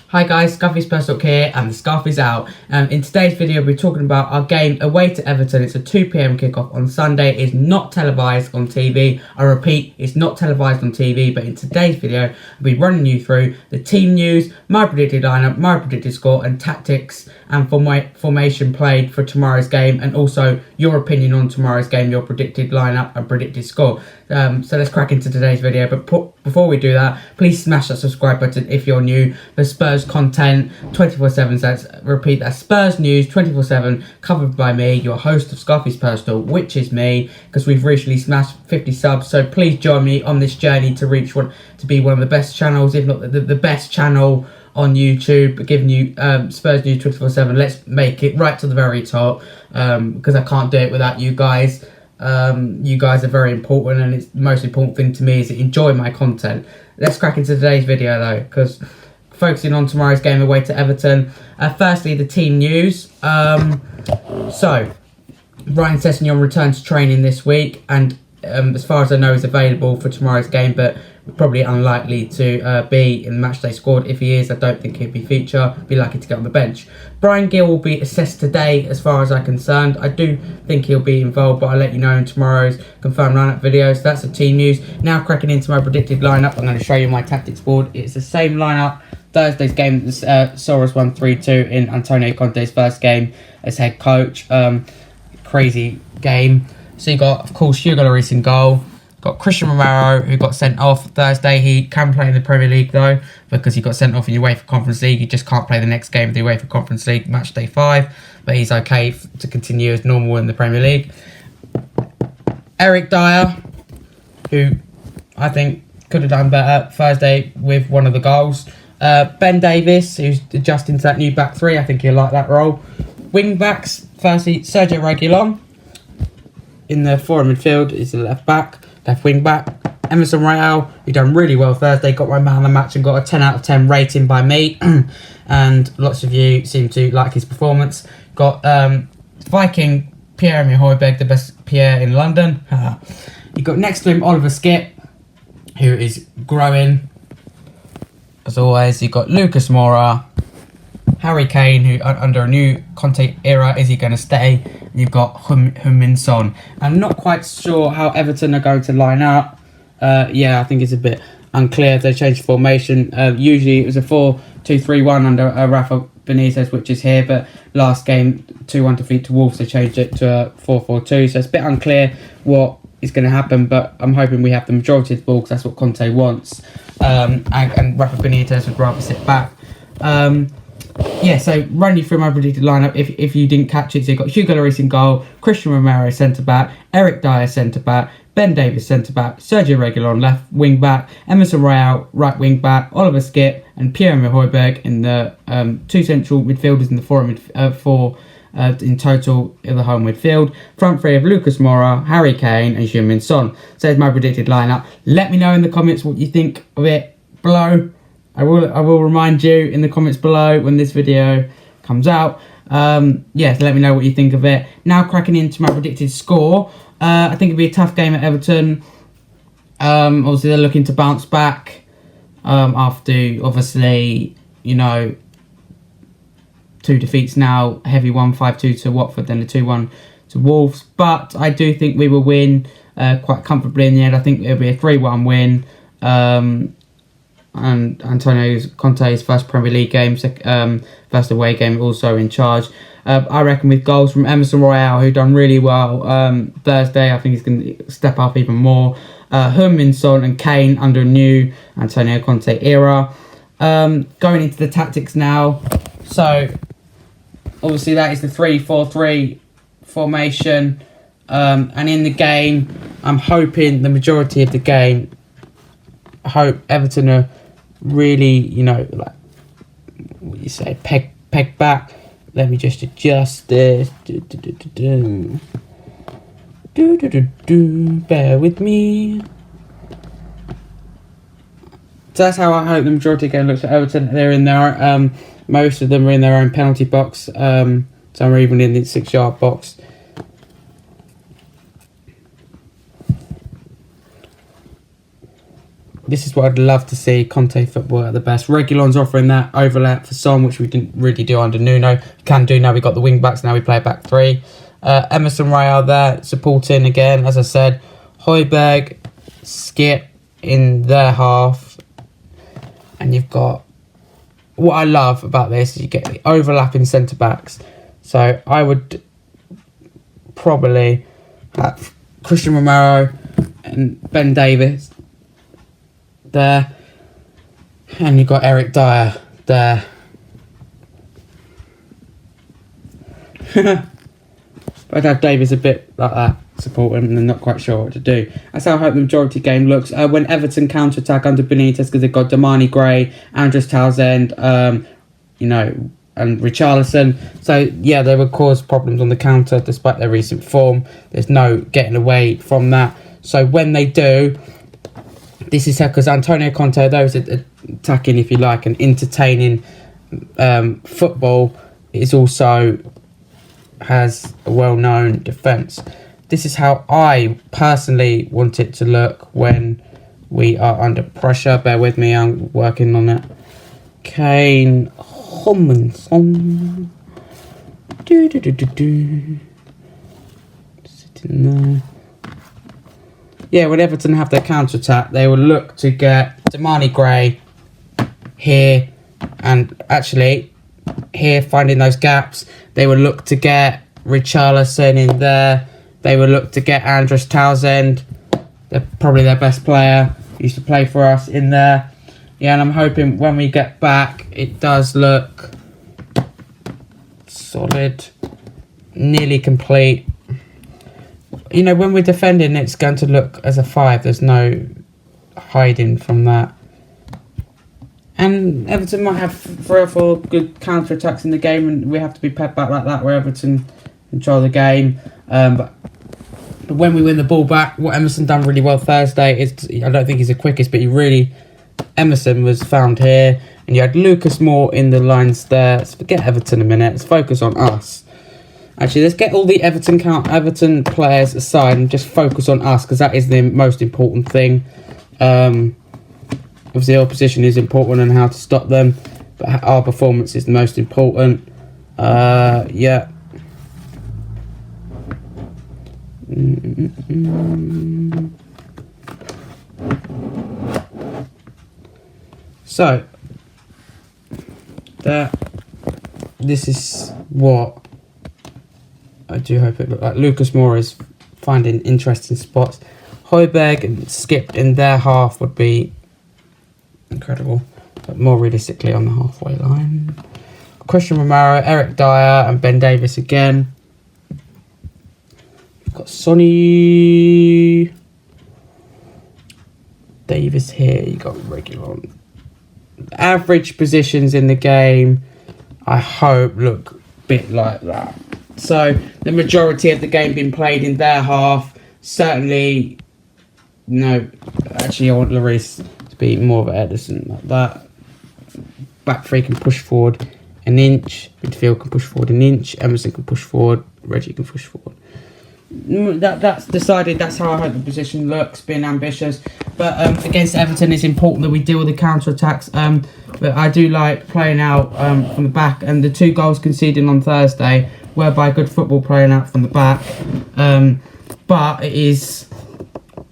Hi guys, Scarfey Spurs here and the scarf is out. In today's video we're talking about our game away to Everton. It's a 2 PM kickoff on Sunday. It's not televised on TV. I repeat, it's not televised on TV, but in today's video I'll be running you through the team news, my predicted lineup, my predicted score and tactics and formation played for tomorrow's game, and also your opinion on tomorrow's game, your predicted lineup and predicted score. So let's crack into today's video, but before we do that, please smash that subscribe button if you're new. The Spurs content 24/7, so repeat, that's Spurs news 24/7 covered by me, your host of Scarfey's Personal, which is me, because we've recently smashed 50 subs. So please join me on this journey to reach to be one of the best channels, if not the best channel on YouTube, giving you Spurs news 24/7. Let's make it right to the very top, because I can't do it without you guys. You guys are very important, and it's the most important thing to me is to enjoy my content. Let's crack into today's video though, because focusing on tomorrow's game away to Everton. Firstly, the team news. So Ryan Sessegnon returns to training this week, and as far as I know, is available for tomorrow's game, but probably unlikely to be in the matchday squad. If he is, I don't think he'll be feature. Be lucky to get on the bench. Brian Gill will be assessed today, as far as I'm concerned. I do think he'll be involved, but I'll let you know in tomorrow's confirmed lineup video. So that's the team news. Now cracking into my predicted lineup, I'm going to show you my tactics board. It's the same lineup. Thursday's game saw us won 3-2 in Antonio Conte's first game as head coach. Crazy game. So you got, of course, Hugo Lloris in goal. Got Christian Romero, who got sent off Thursday. He can play in the Premier League though, because he got sent off in the UEFA Conference League. He just can't play the next game of the UEFA Conference League, match day 5. But he's okay to continue as normal in the Premier League. Eric Dyer, who I think could have done better Thursday with one of the goals. Ben Davies, who's adjusting to that new back three. I think he'll like that role. Wing backs, firstly, Sergio Reguilon. In the forward midfield is the left wing back. Emerson Royale, who done really well Thursday, got my man of the match and got a 10 out of 10 rating by me. And lots of you seem to like his performance. Got Viking Pierre-Emile Højbjerg, the best Pierre in London. You got next to him Oliver Skipp, who is growing. As always, you've got Lucas Moura, Harry Kane, who under a new Conte era, is he going to stay? And you've got Heung-min Son. I'm not quite sure how Everton are going to line up. Yeah, I think it's a bit unclear if they change formation. Usually it was a 4-2-3-1 under Rafa Benitez, which is here, but last game 2-1 defeat to Wolves, they changed it to a 4-4-2. So it's a bit unclear what is going to happen, but I'm hoping we have the majority of the ball, because that's what Conte wants. And Rafa Benitez would rather sit back. Yeah, so run you through my predicted lineup if you didn't catch it. So you've got Hugo Lloris in goal, Christian Romero centre-back, Eric Dyer centre-back, Ben Davies centre-back, Sergio Reguilon left wing-back, Emerson Royale right wing-back, Oliver Skipp and Pierre-Emile Højbjerg in the two central midfielders in the four in total in the home midfield. Front three of Lucas Moura, Harry Kane and Heung-min Son. So there's my predicted lineup. Let me know in the comments what you think of it below. I will remind you in the comments below when this video comes out. Yeah, so let me know what you think of it. Now cracking into my predicted score. I think it'll be a tough game at Everton. Obviously they're looking to bounce back after, obviously, you know, 2 defeats now. A heavy 1-5-2 to Watford, then a 2-1 to Wolves. But I do think we will win quite comfortably in the end. I think it'll be a 3-1 win. And Antonio Conte's first Premier League game, first away game, also in charge. I reckon with goals from Emerson Royale, who done really well Thursday. I think he's going to step up even more. Heung-min Son and Kane under a new Antonio Conte era. Going into the tactics now. So, obviously that is the 3-4-3 formation. And in the game, I'm hoping the majority of the game, I hope Everton are really, you know, like what you say, peg back. Let me just adjust this. Bear with me. So that's how I hope the majority of the game looks at Everton. They're in there. Most of them are in their own penalty box. Some are even in the 6-yard box. This is what I'd love to see Conte football at the best. Reguilon's offering that overlap for Son, which we didn't really do under Nuno. Can do now. We got the wing backs. Now we play back three. Emerson Royale there supporting again. As I said, Højbjerg, Skip in their half, and you've got. What I love about this is you get the overlapping centre backs. So I would probably have Christian Romero and Ben Davies there, and you've got Eric Dyer there. I'd have Davies a bit like that, supporting and not quite sure what to do. That's how I hope the majority game looks. When Everton counter-attack under Benitez, because they've got Damani Gray, Andros Townsend, and Richarlison. So, yeah, they would cause problems on the counter despite their recent form. There's no getting away from that. So when they do, this is how, because Antonio Conte, those attacking, if you like, and entertaining football, is also has a well-known defence. This is how I personally want it to look when we are under pressure. Bear with me, I'm working on it. Kane, Hommenson. Sitting there. Yeah, when Everton have their counter-attack, they will look to get Damani Gray here, and actually here, finding those gaps. They will look to get Richarlison in there. They will look to get Andros Townsend. They're probably their best player. Used to play for us in there. Yeah, and I'm hoping when we get back, it does look solid, nearly complete. You know, when we're defending, it's going to look as a 5. There's no hiding from that. And Everton might have 3 or 4 good counter-attacks in the game, and we have to be pepped back like that, where Everton control the game. But when we win the ball back, what Emerson done really well Thursday is, I don't think he's the quickest, but Emerson was found here, and you had Lucas Moore in the lines there. Let's forget Everton a minute. Let's focus on us. Actually, let's get all the Everton players aside and just focus on us, because that is the most important thing. Obviously, our position is important and how to stop them, but our performance is the most important. Yeah. So, this is what I do hope it looks like. Lucas Moura is finding interesting spots. Højbjerg and Skip in their half would be incredible, but more realistically on the halfway line. Christian Romero, Eric Dyer and Ben Davies again. We've got Sonny Davis here. You got Reguilon. Average positions in the game, I hope, look a bit like that. So the majority of the game being played in their half. Certainly, no, actually I want Lloris to be more of an Edison like that. Back three can push forward an inch. Midfield can push forward an inch. Emerson can push forward. Reggie can push forward. That's decided. That's how I hope the position looks, being ambitious. But against Everton, it's important that we deal with the counter-attacks. But I do like playing out from the back. And the 2 goals conceded on Thursday were by good football playing out from the back. But it is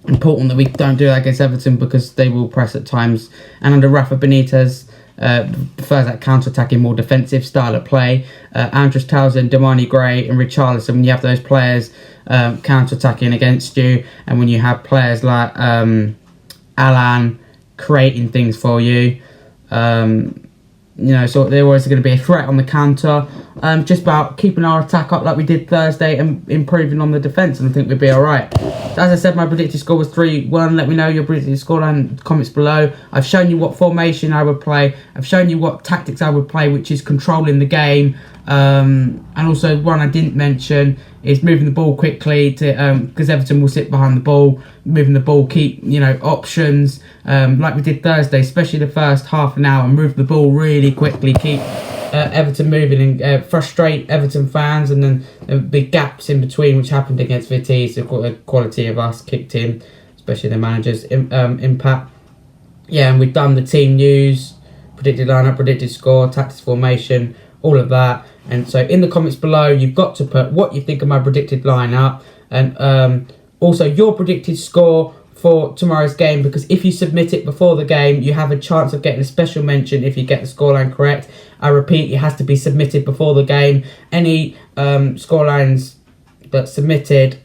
important that we don't do that against Everton, because they will press at times. And under Rafa Benitez, prefers that counter-attacking, more defensive style of play. Andros Townsend, Damani Gray and Richarlison, when you have those players counter-attacking against you, and when you have players like Alan creating things for you, so they're always going to be a threat on the counter. Just about keeping our attack up like we did Thursday and improving on the defence, and I think we'll be alright. So as I said, my predicted score was 3-1. Let me know your predicted scoreline in the comments below. I've shown you what formation I would play. I've shown you what tactics I would play, which is controlling the game. And also one I didn't mention is moving the ball quickly, to because Everton will sit behind the ball, moving the ball, keep options like we did Thursday, especially the first half an hour, move the ball really quickly, keep Everton moving and frustrate Everton fans, and then the big gaps in between, which happened against Vitesse. The quality of us kicked in, especially the manager's impact. Yeah, and we've done the team news, predicted lineup, predicted score, tactics, formation, all of that. And so in the comments below, you've got to put what you think of my predicted lineup, and also your predicted score for tomorrow's game, because if you submit it before the game, you have a chance of getting a special mention if you get the scoreline correct. I repeat, it has to be submitted before the game. Any scorelines that's submitted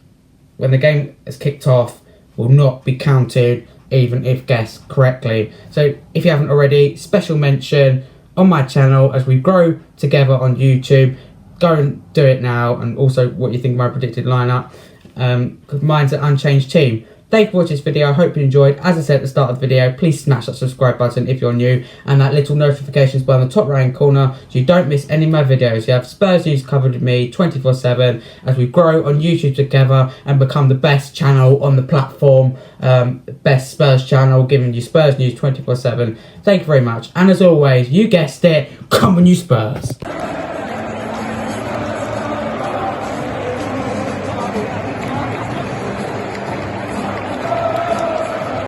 when the game is kicked off will not be counted, even if guessed correctly. So if you haven't already, special mention on my channel as we grow together on YouTube. Go and do it now, and also what you think of my predicted lineup, because mine's an unchanged team. Thank you for watching this video. I hope you enjoyed. As I said at the start of the video, please smash that subscribe button if you're new, and that little notifications bell in the top right hand corner so you don't miss any of my videos. You have Spurs news covered with me 24/7 as we grow on YouTube together and become the best channel on the platform, best Spurs channel, giving you Spurs news 24/7. Thank you very much, and as always, you guessed it, come on you Spurs.